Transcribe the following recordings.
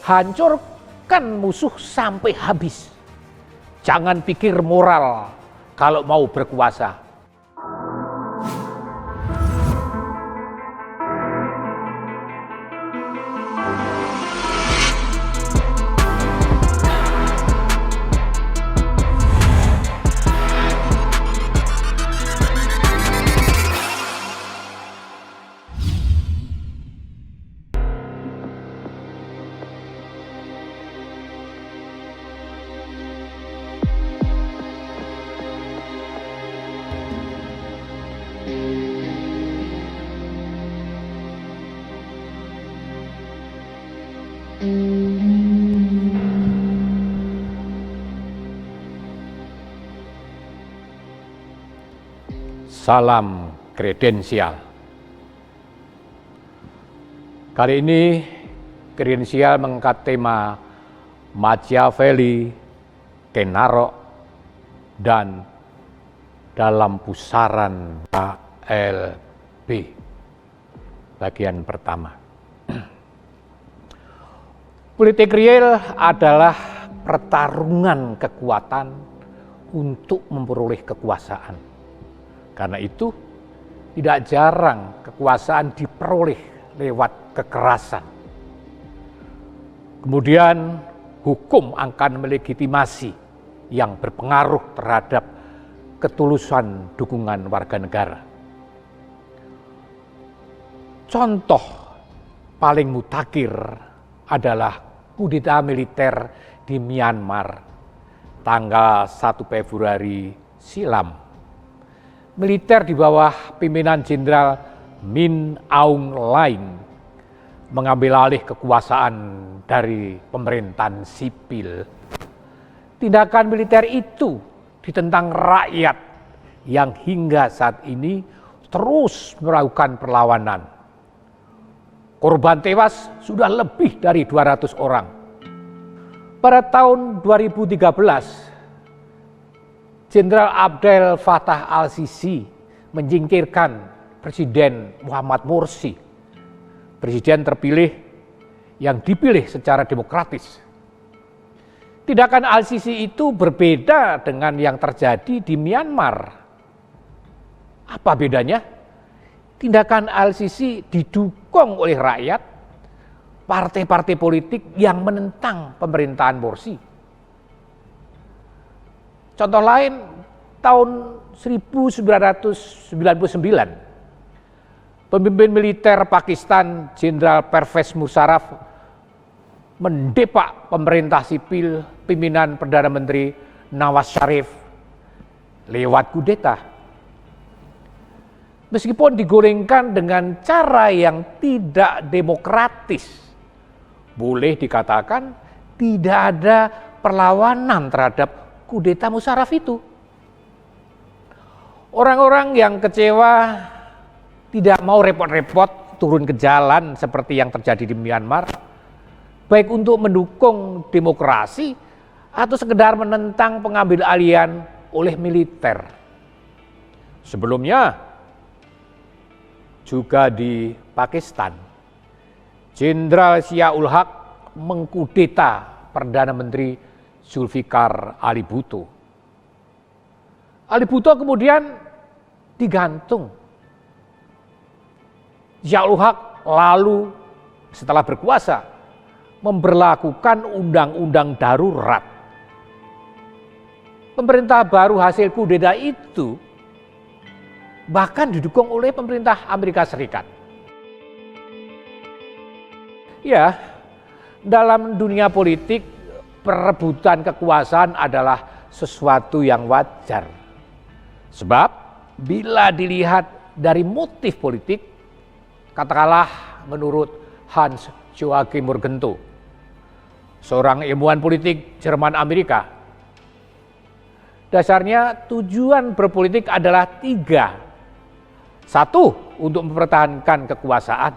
Hancurkan musuh sampai habis. Jangan pikir moral kalau mau berkuasa. Salam kredensial. Kali ini kredensial mengangkat tema Machiavelli, Kenaro, dan dalam pusaran KLB. Bagian pertama. Politik real adalah pertarungan kekuatan untuk memperoleh kekuasaan. Karena itu, tidak jarang kekuasaan diperoleh lewat kekerasan. Kemudian, hukum akan melegitimasi yang berpengaruh terhadap ketulusan dukungan warga negara. Contoh paling mutakhir adalah kudeta militer di Myanmar tanggal 1 Februari silam. Militer di bawah pimpinan Jenderal Min Aung Hlaing mengambil alih kekuasaan dari pemerintahan sipil. Tindakan militer itu ditentang rakyat yang hingga saat ini terus melakukan perlawanan. Korban tewas sudah lebih dari 200 orang. Pada tahun 2013, Jenderal Abdel Fattah al-Sisi menyingkirkan Presiden Muhammad Morsi, presiden terpilih yang dipilih secara demokratis. Tindakan al-Sisi itu berbeda dengan yang terjadi di Myanmar. Apa bedanya? Tindakan al-Sisi didukung oleh rakyat, partai-partai politik yang menentang pemerintahan Morsi. Contoh lain, tahun 1999, pemimpin militer Pakistan Jenderal Pervez Musharraf mendepak pemerintah sipil pimpinan Perdana Menteri Nawaz Sharif lewat kudeta. Meskipun digorengkan dengan cara yang tidak demokratis, boleh dikatakan tidak ada perlawanan terhadap kudeta Musharraf itu. Orang-orang yang kecewa tidak mau repot-repot turun ke jalan seperti yang terjadi di Myanmar, baik untuk mendukung demokrasi atau sekedar menentang pengambil alihan oleh militer. Sebelumnya juga di Pakistan, Jenderal Zia-ul Haq mengkudeta Perdana Menteri Zulfikar Ali Bhutto. Ali Bhutto kemudian digantung. Zia-ul Haq lalu setelah berkuasa memberlakukan undang-undang darurat. Pemerintah baru hasil kudeta itu bahkan didukung oleh pemerintah Amerika Serikat. Ya, dalam dunia politik perebutan kekuasaan adalah sesuatu yang wajar. Sebab bila dilihat dari motif politik, katakanlah menurut Hans Joachim Morgenthau, seorang ilmuwan politik Jerman Amerika, dasarnya tujuan berpolitik adalah 3. 1, untuk mempertahankan kekuasaan.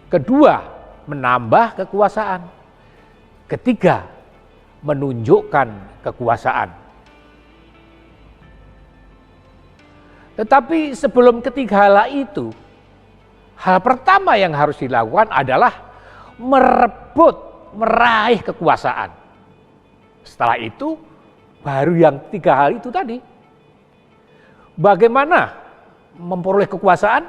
2, menambah kekuasaan. 3, menunjukkan kekuasaan. Tetapi sebelum ketiga hal itu, hal pertama yang harus dilakukan adalah merebut meraih kekuasaan. Setelah itu baru yang 3 hal itu tadi. Bagaimana memperoleh kekuasaan?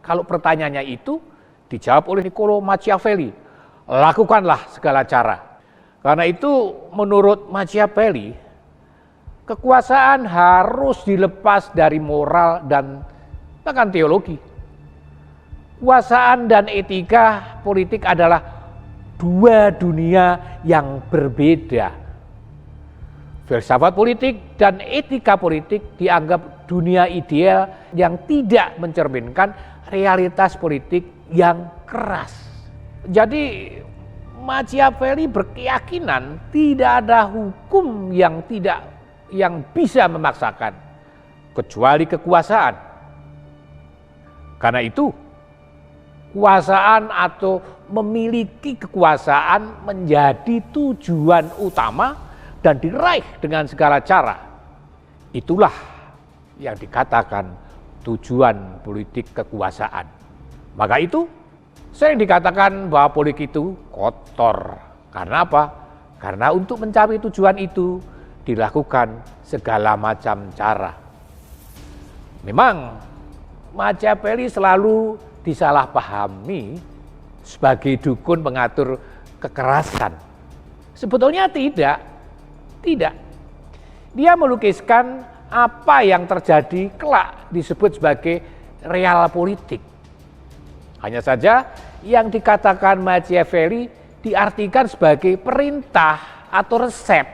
Kalau pertanyaannya itu dijawab oleh Niccolo Machiavelli, lakukanlah segala cara. Karena itu menurut Machiavelli, kekuasaan harus dilepas dari moral dan bahkan teologi. Kekuasaan dan etika politik adalah 2 dunia yang berbeda. Filsafat politik dan etika politik dianggap dunia ideal yang tidak mencerminkan realitas politik yang keras. Jadi Machiavelli berkeyakinan tidak ada hukum yang bisa memaksakan kecuali kekuasaan. Karena itu kekuasaan atau memiliki kekuasaan menjadi tujuan utama dan diraih dengan segala cara. Itulah yang dikatakan tujuan politik kekuasaan. Maka itu sering dikatakan bahwa politik itu kotor. Karena apa? Karena untuk mencapai tujuan itu dilakukan segala macam cara. Memang Machiavelli selalu disalahpahami sebagai dukun pengatur kekerasan. Sebetulnya tidak. Dia melukiskan apa yang terjadi kelak disebut sebagai real politik. Hanya saja yang dikatakan Machiavelli diartikan sebagai perintah atau resep.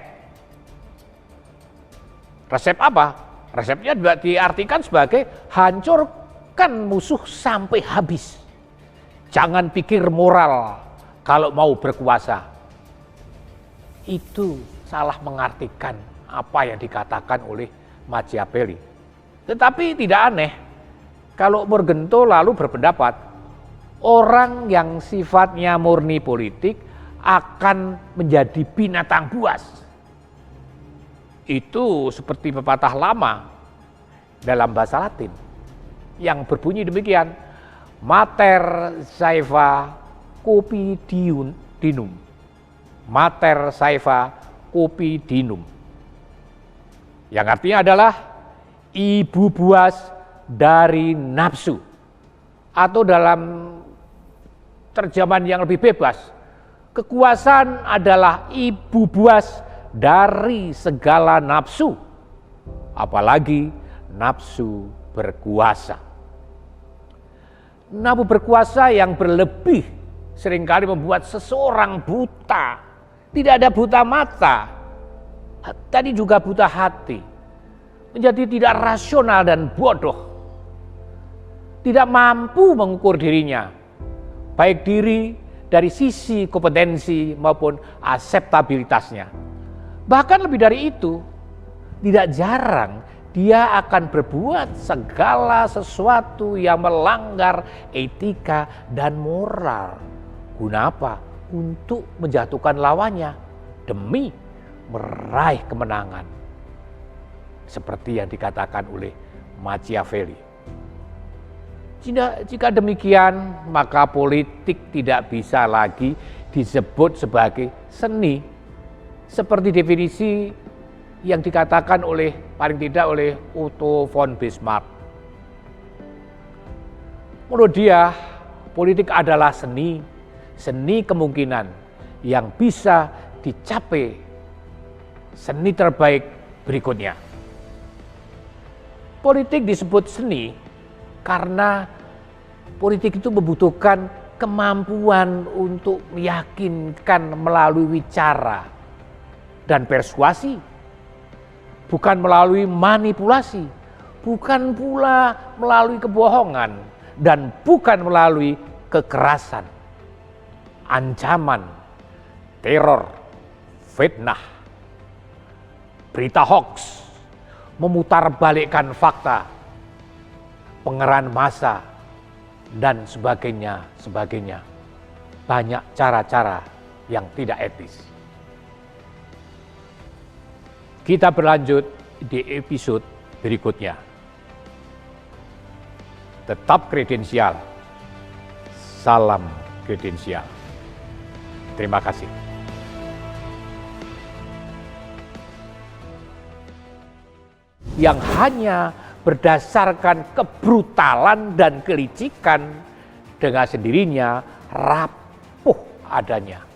Resep apa? Resepnya juga diartikan sebagai hancurkan musuh sampai habis. Jangan pikir moral kalau mau berkuasa. Itu salah mengartikan apa yang dikatakan oleh Machiavelli. Tetapi tidak aneh kalau Morgenthau lalu berpendapat orang yang sifatnya murni politik akan menjadi binatang buas. Itu seperti pepatah lama dalam bahasa Latin yang berbunyi demikian, mater saeva cupidinum, mater saeva cupidinum, yang artinya adalah ibu buas dari nafsu, atau dalam terjemahan yang lebih bebas, kekuasaan adalah ibu buas dari segala nafsu, apalagi nafsu berkuasa. Nafsu berkuasa yang berlebih seringkali membuat seseorang buta. Tidak ada buta mata, tadi juga buta hati, menjadi tidak rasional dan bodoh, tidak mampu mengukur dirinya, baik diri dari sisi kompetensi maupun akseptabilitasnya. Bahkan lebih dari itu, tidak jarang dia akan berbuat segala sesuatu yang melanggar etika dan moral. Guna apa? Untuk menjatuhkan lawannya demi meraih kemenangan. Seperti yang dikatakan oleh Machiavelli. Jika demikian, maka politik tidak bisa lagi disebut sebagai seni. Seperti definisi yang dikatakan oleh, paling tidak oleh Otto von Bismarck. Menurut dia, politik adalah seni kemungkinan yang bisa dicapai. Seni terbaik berikutnya. Politik disebut seni karena politik itu membutuhkan kemampuan untuk meyakinkan melalui wicara dan persuasi, bukan melalui manipulasi, bukan pula melalui kebohongan, dan bukan melalui kekerasan, ancaman, teror, fitnah, berita hoax, memutarbalikkan fakta, pengerahan massa, dan sebagainya. Banyak cara-cara yang tidak etis. Kita berlanjut di episode berikutnya. Tetap kredensial. Salam kredensial. Terima kasih. Yang hanya berdasarkan kebrutalan dan kelicikan, dengan sendirinya rapuh adanya.